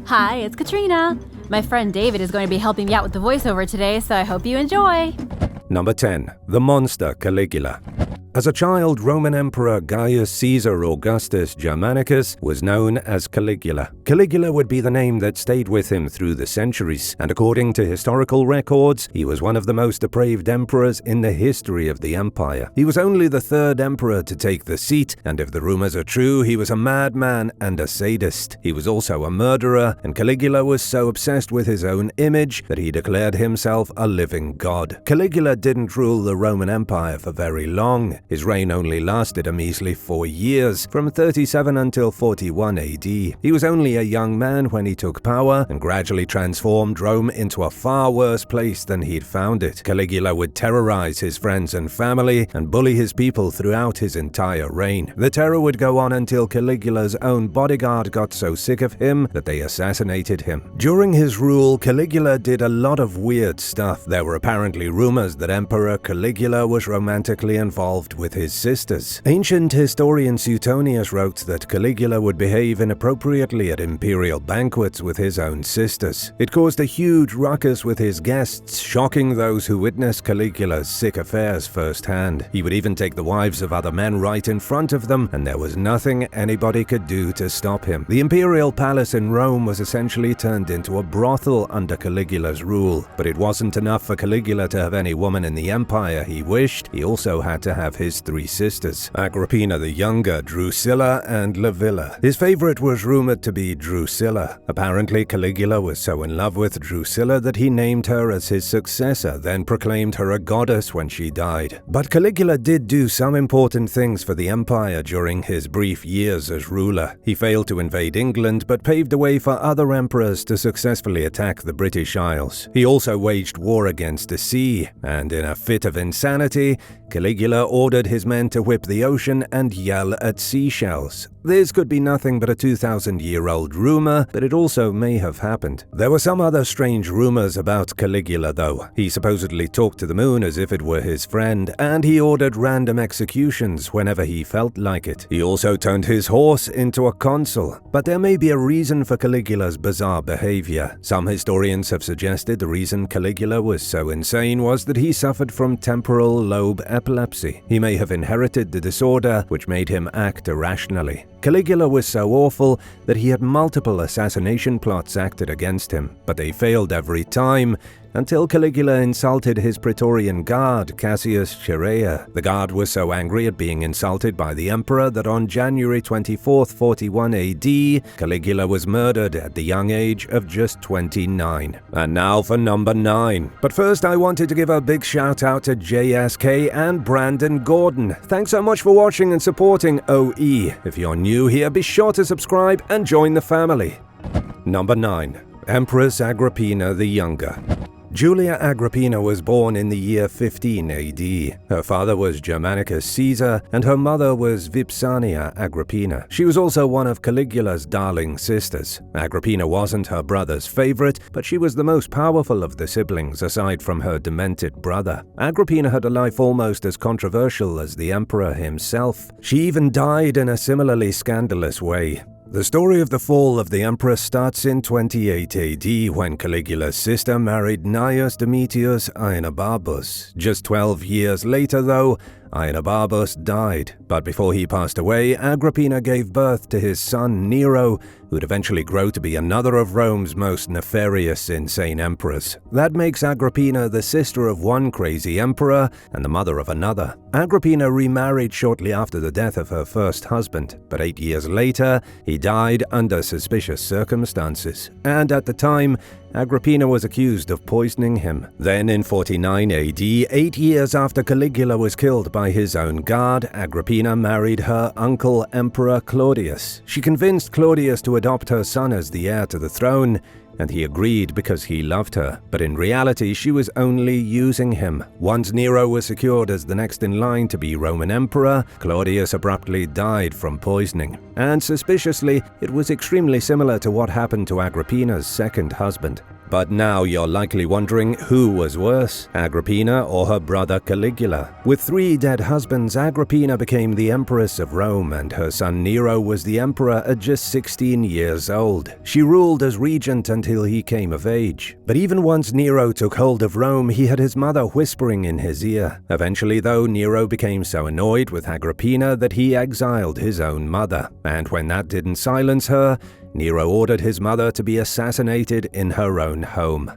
Hi, it's Katrina. My friend David is going to be helping me out with the voiceover today, so I hope you enjoy. Number 10. The monster Caligula. As a child, Roman Emperor Gaius Caesar Augustus Germanicus was known as Caligula. Caligula would be the name that stayed with him through the centuries, and according to historical records, he was one of the most depraved emperors in the history of the empire. He was only the third emperor to take the seat, and if the rumors are true, he was a madman and a sadist. He was also a murderer, and Caligula was so obsessed with his own image that he declared himself a living god. Caligula didn't rule the Roman Empire for very long. His reign only lasted a measly 4 years, from 37 until 41 AD. He was only a young man when he took power and gradually transformed Rome into a far worse place than he'd found it. Caligula would terrorize his friends and family and bully his people throughout his entire reign. The terror would go on until Caligula's own bodyguard got so sick of him that they assassinated him. During his rule, Caligula did a lot of weird stuff. There were apparently rumors that Emperor Caligula was romantically involved with his sisters. Ancient historian Suetonius wrote that Caligula would behave inappropriately at imperial banquets with his own sisters. It caused a huge ruckus with his guests, shocking those who witnessed Caligula's sick affairs firsthand. He would even take the wives of other men right in front of them, and there was nothing anybody could do to stop him. The imperial palace in Rome was essentially turned into a brothel under Caligula's rule, but it wasn't enough for Caligula to have any woman in the empire he wished. He also had to have his 3 sisters, Agrippina the Younger, Drusilla, and Livilla. His favorite was rumored to be Drusilla. Apparently, Caligula was so in love with Drusilla that he named her as his successor, then proclaimed her a goddess when she died. But Caligula did do some important things for the empire during his brief years as ruler. He failed to invade England, but paved the way for other emperors to successfully attack the British Isles. He also waged war against the sea, and in a fit of insanity, Caligula ordered his men to whip the ocean and yell at seashells. This could be nothing but a 2,000-year-old rumor, but it also may have happened. There were some other strange rumors about Caligula, though. He supposedly talked to the moon as if it were his friend, and he ordered random executions whenever he felt like it. He also turned his horse into a consul. But there may be a reason for Caligula's bizarre behavior. Some historians have suggested the reason Caligula was so insane was that he suffered from temporal lobe epilepsy. He may have inherited the disorder, which made him act irrationally. Caligula was so awful that he had multiple assassination plots acted against him, but they failed every time, until Caligula insulted his Praetorian guard, Cassius Chaerea. The guard was so angry at being insulted by the emperor that on January 24, 41 AD, Caligula was murdered at the young age of just 29. And now for number 9. But first, I wanted to give a big shout out to JSK and Brandon Gordon. Thanks so much for watching and supporting OE. If you're new here, be sure to subscribe and join the family. Number 9. Empress Agrippina the Younger. Julia Agrippina was born in the year 15 AD. Her father was Germanicus Caesar, and her mother was Vipsania Agrippina. She was also one of Caligula's darling sisters. Agrippina wasn't her brother's favorite, but she was the most powerful of the siblings aside from her demented brother. Agrippina had a life almost as controversial as the emperor himself. She even died in a similarly scandalous way. The story of the fall of the emperor starts in 28 AD when Caligula's sister married Gnaeus Domitius Aenobarbus. Just 12 years later, though, Aenobarbus died, but before he passed away, Agrippina gave birth to his son Nero, who'd eventually grow to be another of Rome's most nefarious, insane emperors. That makes Agrippina the sister of one crazy emperor and the mother of another. Agrippina remarried shortly after the death of her first husband, but 8 years later, he died under suspicious circumstances, and at the time, Agrippina was accused of poisoning him. Then in 49 AD, 8 years after Caligula was killed by his own guard, Agrippina married her uncle, Emperor Claudius. She convinced Claudius to adopt her son as the heir to the throne, and he agreed because he loved her, but in reality she was only using him. Once Nero was secured as the next in line to be Roman emperor, Claudius abruptly died from poisoning, and suspiciously, it was extremely similar to what happened to Agrippina's second husband. But now you're likely wondering who was worse, Agrippina or her brother Caligula. With 3 dead husbands, Agrippina became the Empress of Rome, and her son Nero was the emperor at just 16 years old. She ruled as regent until he came of age. But even once Nero took hold of Rome, he had his mother whispering in his ear. Eventually, though, Nero became so annoyed with Agrippina that he exiled his own mother. And when that didn't silence her, Nero ordered his mother to be assassinated in her own home.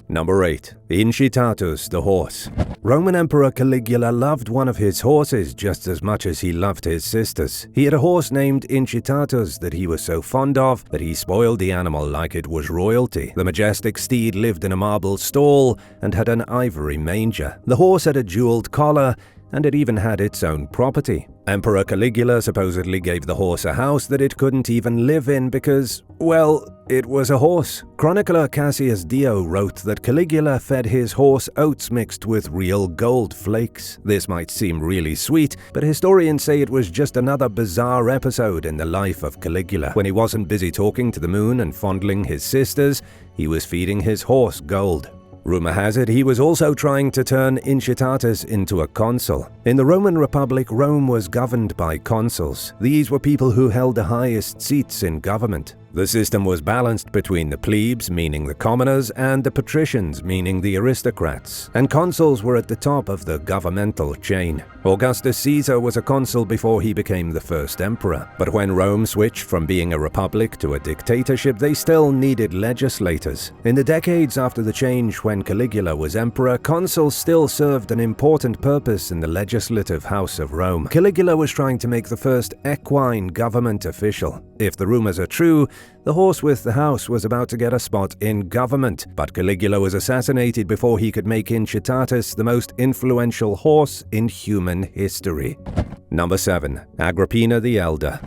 Number 8. Incitatus the horse. Roman Emperor Caligula loved one of his horses just as much as he loved his sisters. He had a horse named Incitatus that he was so fond of that he spoiled the animal like it was royalty. The majestic steed lived in a marble stall and had an ivory manger. The horse had a jeweled collar, and it even had its own property. Emperor Caligula supposedly gave the horse a house that it couldn't even live in because, well, it was a horse. Chronicler Cassius Dio wrote that Caligula fed his horse oats mixed with real gold flakes. This might seem really sweet, but historians say it was just another bizarre episode in the life of Caligula. When he wasn't busy talking to the moon and fondling his sisters, he was feeding his horse gold. Rumor has it he was also trying to turn Incitatus into a consul. In the Roman Republic, Rome was governed by consuls. These were people who held the highest seats in government. The system was balanced between the plebes, meaning the commoners, and the patricians, meaning the aristocrats, and consuls were at the top of the governmental chain. Augustus Caesar was a consul before he became the first emperor, but when Rome switched from being a republic to a dictatorship, they still needed legislators. In the decades after the change when Caligula was emperor, consuls still served an important purpose in the legislative house of Rome. Caligula was trying to make the first equine government official. If the rumors are true, the horse with the house was about to get a spot in government, but Caligula was assassinated before he could make Incitatus the most influential horse in human history. Number 7. Agrippina the Elder.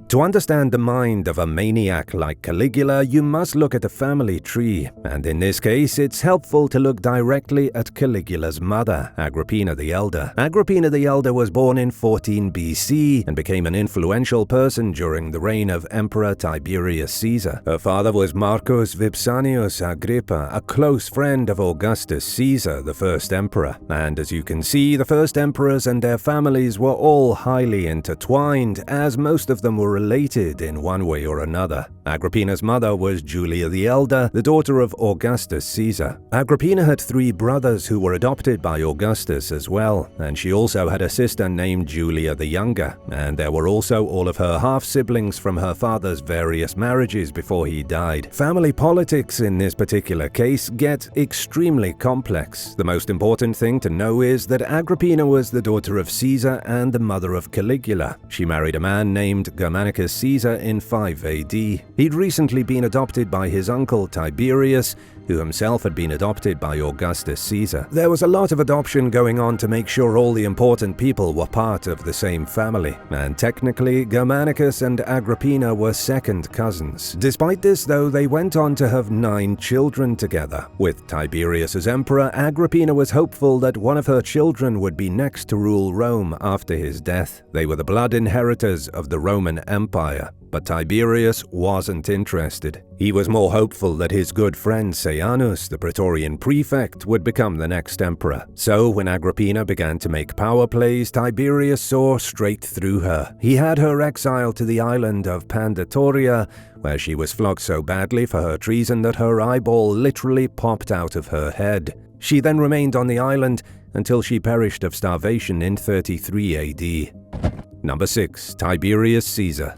To understand the mind of a maniac like Caligula, you must look at the family tree, and in this case, it's helpful to look directly at Caligula's mother, Agrippina the Elder. Agrippina the Elder was born in 14 BC and became an influential person during the reign of Emperor Tiberius Caesar. Her father was Marcus Vipsanius Agrippa, a close friend of Augustus Caesar, the first emperor. And as you can see, the first emperors and their families were all highly intertwined, as most of them were related in one way or another. Agrippina's mother was Julia the Elder, the daughter of Augustus Caesar. Agrippina had 3 brothers who were adopted by Augustus as well, and she also had a sister named Julia the Younger, and there were also all of her half-siblings from her father's various marriages before he died. Family politics in this particular case get extremely complex. The most important thing to know is that Agrippina was the daughter of Caesar and the mother of Caligula. She married a man named Germanicus Caesar in 5 AD. He'd recently been adopted by his uncle Tiberius, who himself had been adopted by Augustus Caesar. There was a lot of adoption going on to make sure all the important people were part of the same family, and technically, Germanicus and Agrippina were second cousins. Despite this, though, they went on to have 9 children together. With Tiberius as emperor, Agrippina was hopeful that one of her children would be next to rule Rome after his death. They were the blood inheritors of the Roman Empire. But Tiberius wasn't interested. He was more hopeful that his good friend Sejanus, the Praetorian prefect, would become the next emperor. So when Agrippina began to make power plays, Tiberius saw straight through her. He had her exiled to the island of Pandatoria, where she was flogged so badly for her treason that her eyeball literally popped out of her head. She then remained on the island until she perished of starvation in 33 AD. Number 6. Tiberius Caesar.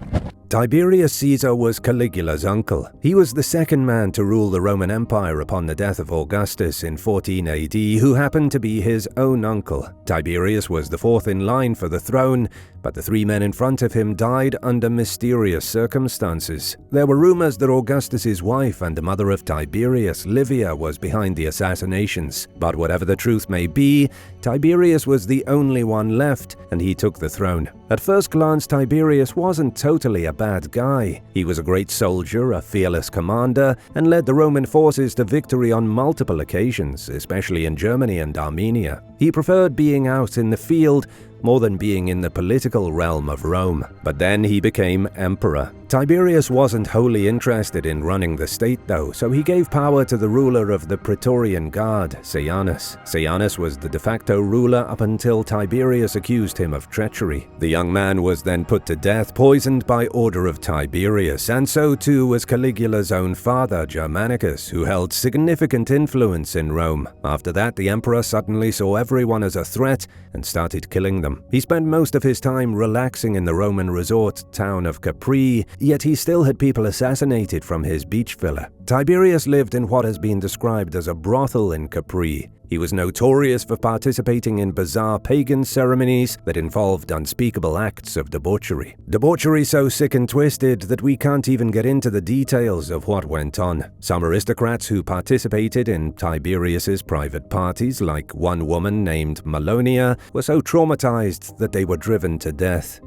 Tiberius Caesar was Caligula's uncle. He was the second man to rule the Roman Empire upon the death of Augustus in 14 AD, who happened to be his own uncle. Tiberius was the 4th in line for the throne, but the 3 men in front of him died under mysterious circumstances. There were rumors that Augustus's wife and the mother of Tiberius, Livia, was behind the assassinations. But whatever the truth may be, Tiberius was the only one left, and he took the throne. At first glance, Tiberius wasn't totally a bad guy. He was a great soldier, a fearless commander, and led the Roman forces to victory on multiple occasions, especially in Germany and Armenia. He preferred being out in the field more than being in the political realm of Rome. But then he became emperor. Tiberius wasn't wholly interested in running the state though, so he gave power to the ruler of the Praetorian Guard, Sejanus. Sejanus was the de facto ruler up until Tiberius accused him of treachery. The young man was then put to death, poisoned by order of Tiberius, and so too was Caligula's own father, Germanicus, who held significant influence in Rome. After that, the emperor suddenly saw everyone as a threat and started killing them. He spent most of his time relaxing in the Roman resort town of Capri, yet he still had people assassinated from his beach villa. Tiberius lived in what has been described as a brothel in Capri. He was notorious for participating in bizarre pagan ceremonies that involved unspeakable acts of debauchery. Debauchery so sick and twisted that we can't even get into the details of what went on. Some aristocrats who participated in Tiberius's private parties, like one woman named Malonia, were so traumatized that they were driven to death.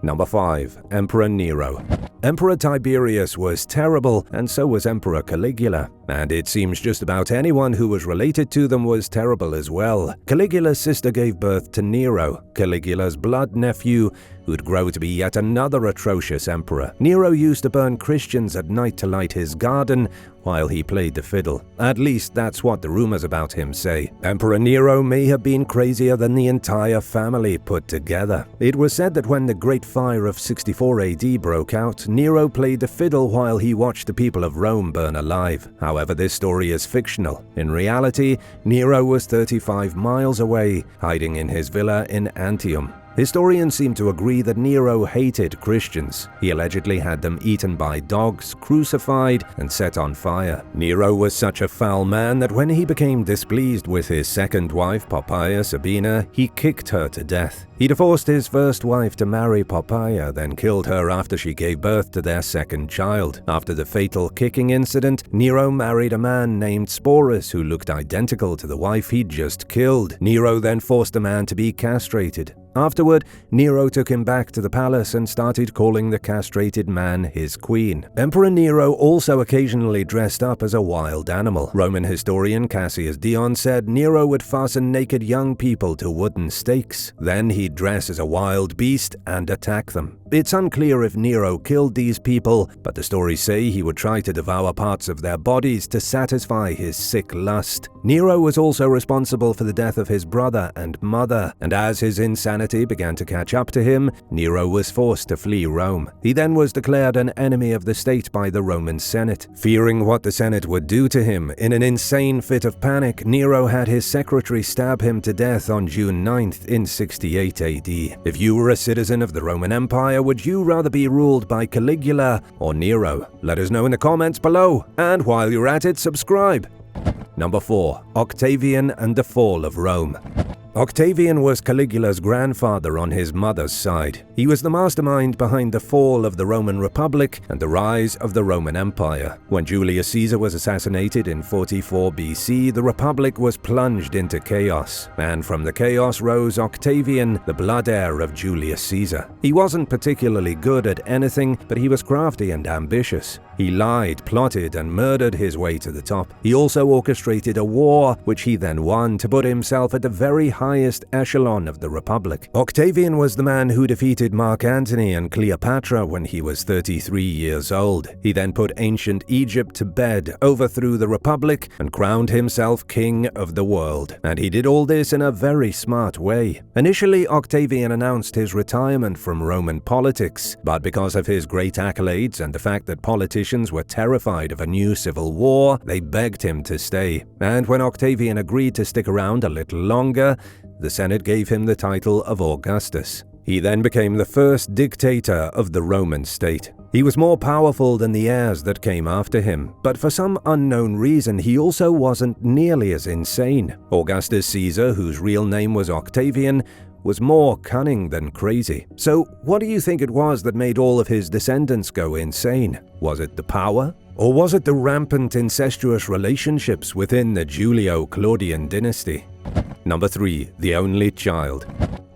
Number 5. Emperor Nero. Emperor Tiberius was terrible, and so was Emperor Caligula. And it seems just about anyone who was related to them was terrible as well. Caligula's sister gave birth to Nero, Caligula's blood nephew, who'd grow to be yet another atrocious emperor. Nero used to burn Christians at night to light his garden while he played the fiddle. At least that's what the rumors about him say. Emperor Nero may have been crazier than the entire family put together. It was said that when the Great Fire of 64 AD broke out, Nero played the fiddle while he watched the people of Rome burn alive. However, this story is fictional. In reality, Nero was 35 miles away, hiding in his villa in Antium. Historians seem to agree that Nero hated Christians. He allegedly had them eaten by dogs, crucified, and set on fire. Nero was such a foul man that when he became displeased with his second wife, Poppaea Sabina, he kicked her to death. He divorced his first wife to marry Poppaea, then killed her after she gave birth to their second child. After the fatal kicking incident, Nero married a man named Sporus who looked identical to the wife he'd just killed. Nero then forced the man to be castrated. Afterward, Nero took him back to the palace and started calling the castrated man his queen. Emperor Nero also occasionally dressed up as a wild animal. Roman historian Cassius Dion said Nero would fasten naked young people to wooden stakes. Then he'd dress as a wild beast and attack them. It's unclear if Nero killed these people, but the stories say he would try to devour parts of their bodies to satisfy his sick lust. Nero was also responsible for the death of his brother and mother, and as his insanity began to catch up to him, Nero was forced to flee Rome. He then was declared an enemy of the state by the Roman Senate. Fearing what the Senate would do to him, in an insane fit of panic, Nero had his secretary stab him to death on June 9th in 68 AD. If you were a citizen of the Roman Empire, would you rather be ruled by Caligula or Nero? Let us know in the comments below, and while you're at it, subscribe. Number 4. Octavian and the Fall of Rome. Octavian was Caligula's grandfather on his mother's side. He was the mastermind behind the fall of the Roman Republic and the rise of the Roman Empire. When Julius Caesar was assassinated in 44 BC, the Republic was plunged into chaos, and from the chaos rose Octavian, the blood heir of Julius Caesar. He wasn't particularly good at anything, but he was crafty and ambitious. He lied, plotted, and murdered his way to the top. He also orchestrated a war, which he then won, to put himself at the very highest echelon of the Republic. Octavian was the man who defeated Mark Antony and Cleopatra when he was 33 years old. He then put ancient Egypt to bed, overthrew the Republic, and crowned himself king of the world. And he did all this in a very smart way. Initially, Octavian announced his retirement from Roman politics, but because of his great accolades and the fact that politicians were terrified of a new civil war, they begged him to stay. And when Octavian agreed to stick around a little longer, the Senate gave him the title of Augustus. He then became the first dictator of the Roman state. He was more powerful than the heirs that came after him, but for some unknown reason he also wasn't nearly as insane. Augustus Caesar, whose real name was Octavian, was more cunning than crazy. So what do you think it was that made all of his descendants go insane? Was it the power? Or was it the rampant incestuous relationships within the Julio-Claudian dynasty? Number 3. The only child.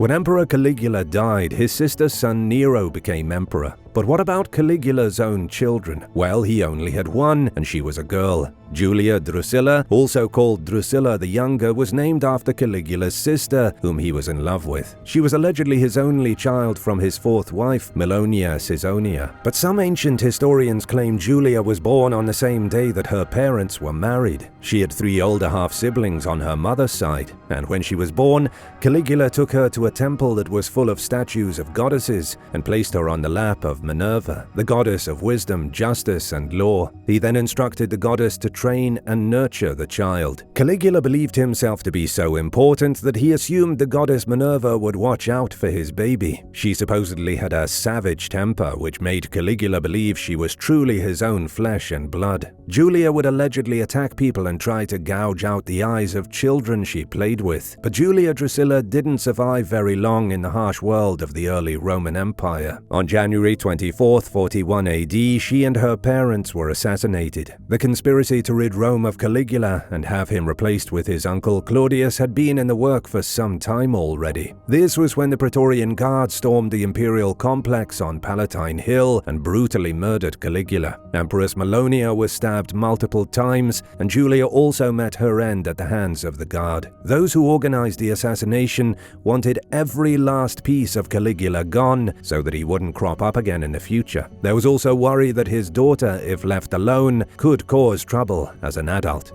When Emperor Caligula died, his sister's son Nero became emperor. But what about Caligula's own children? Well, he only had one, and she was a girl. Julia Drusilla, also called Drusilla the Younger, was named after Caligula's sister, whom he was in love with. She was allegedly his only child from his fourth wife, Milonia Caesonia. But some ancient historians claim Julia was born on the same day that her parents were married. She had 3 older half-siblings on her mother's side, and when she was born, Caligula took her to a temple that was full of statues of goddesses and placed her on the lap of Minerva, the goddess of wisdom, justice, and law. He then instructed the goddess to train and nurture the child. Caligula believed himself to be so important that he assumed the goddess Minerva would watch out for his baby. She supposedly had a savage temper, which made Caligula believe she was truly his own flesh and blood. Julia would allegedly attack people and try to gouge out the eyes of children she played with. But Julia Drusilla didn't survive very long in the harsh world of the early Roman Empire. On January 24th, 41 AD, she and her parents were assassinated. The conspiracy to rid Rome of Caligula and have him replaced with his uncle Claudius had been in the work for some time already. This was when the Praetorian Guard stormed the imperial complex on Palatine Hill and brutally murdered Caligula. Empress Milonia was stabbed multiple times, and Julia also met her end at the hands of the Guard. Those who organized the assassination wanted every last piece of Caligula gone so that he wouldn't crop up again in the future. There was also worry that his daughter, if left alone, could cause trouble as an adult.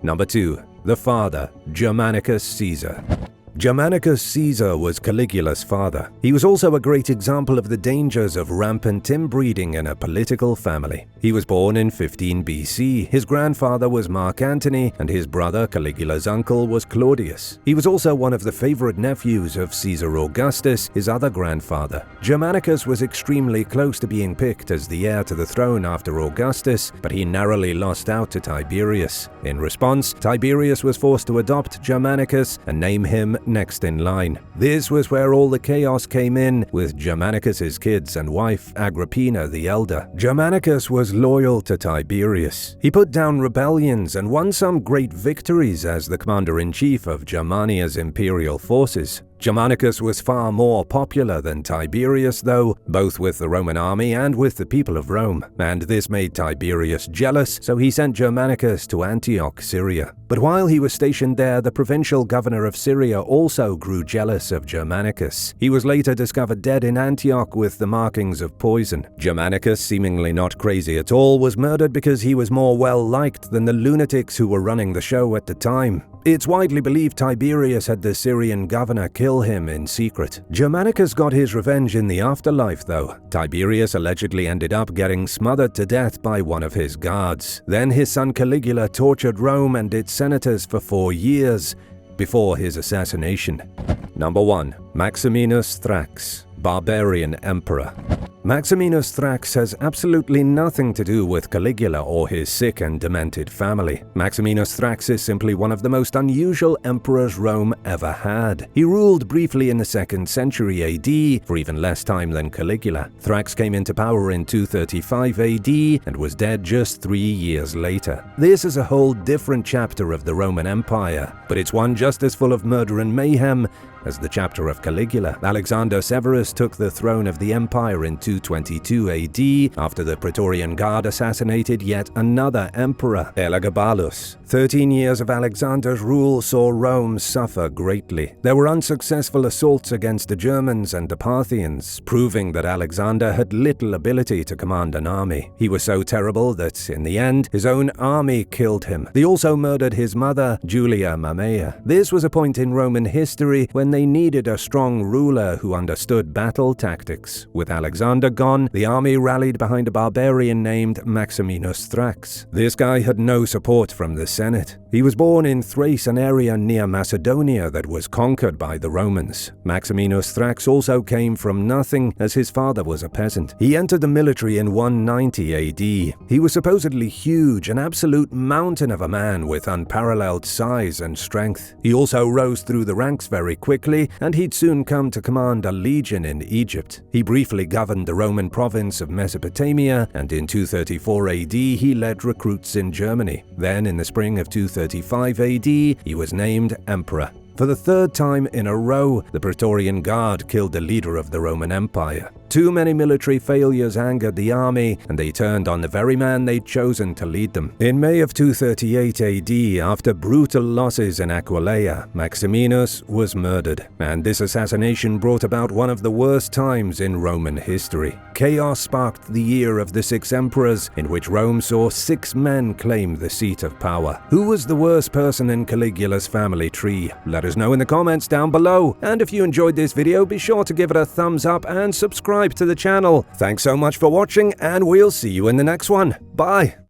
Number 2. The father, Germanicus Caesar. Germanicus Caesar was Caligula's father. He was also a great example of the dangers of rampant inbreeding in a political family. He was born in 15 BC. His grandfather was Mark Antony, and his brother, Caligula's uncle, was Claudius. He was also one of the favorite nephews of Caesar Augustus, his other grandfather. Germanicus was extremely close to being picked as the heir to the throne after Augustus, but he narrowly lost out to Tiberius. In response, Tiberius was forced to adopt Germanicus and name him next in line. This was where all the chaos came in, with Germanicus's kids and wife, Agrippina the Elder. Germanicus was loyal to Tiberius. He put down rebellions and won some great victories as the commander-in-chief of Germania's imperial forces. Germanicus was far more popular than Tiberius, though, both with the Roman army and with the people of Rome, and this made Tiberius jealous, so he sent Germanicus to Antioch, Syria. But while he was stationed there, the provincial governor of Syria also grew jealous of Germanicus. He was later discovered dead in Antioch with the markings of poison. Germanicus, seemingly not crazy at all, was murdered because he was more well-liked than the lunatics who were running the show at the time. It's widely believed Tiberius had the Syrian governor kill him in secret. Germanicus got his revenge in the afterlife, though. Tiberius allegedly ended up getting smothered to death by one of his guards. Then his son Caligula tortured Rome and its senators for 4 years before his assassination. Number 1. Maximinus Thrax, barbarian emperor. Maximinus Thrax has absolutely nothing to do with Caligula or his sick and demented family. Maximinus Thrax is simply one of the most unusual emperors Rome ever had. He ruled briefly in the 2nd century AD, for even less time than Caligula. Thrax came into power in 235 AD and was dead just 3 years later. This is a whole different chapter of the Roman Empire, but it's one just as full of murder and mayhem as the chapter of Caligula. Alexander Severus took the throne of the empire in 222 AD after the Praetorian Guard assassinated yet another emperor, Elagabalus. 13 years of Alexander's rule saw Rome suffer greatly. There were unsuccessful assaults against the Germans and the Parthians, proving that Alexander had little ability to command an army. He was so terrible that, in the end, his own army killed him. They also murdered his mother, Julia Mamaea. This was a point in Roman history when they needed a strong ruler who understood battle tactics. With Alexander gone, the army rallied behind a barbarian named Maximinus Thrax. This guy had no support from the Senate. He was born in Thrace, an area near Macedonia that was conquered by the Romans. Maximinus Thrax also came from nothing, as his father was a peasant. He entered the military in 190 AD. He was supposedly huge, an absolute mountain of a man with unparalleled size and strength. He also rose through the ranks very quickly, and he'd soon come to command a legion in Egypt. He briefly governed the Roman province of Mesopotamia, and in 234 AD he led recruits in Germany. Then, in the spring of 235 AD, he was named emperor. For the third time in a row, the Praetorian Guard killed the leader of the Roman Empire. Too many military failures angered the army, and they turned on the very man they'd chosen to lead them. In May of 238 AD, after brutal losses in Aquileia, Maximinus was murdered, and this assassination brought about one of the worst times in Roman history. Chaos sparked the year of the Six Emperors, in which Rome saw 6 men claim the seat of power. Who was the worst person in Caligula's family tree? Let us know in the comments down below. And if you enjoyed this video, be sure to give it a thumbs up and subscribe to the channel. Thanks so much for watching, and we'll see you in the next one. Bye!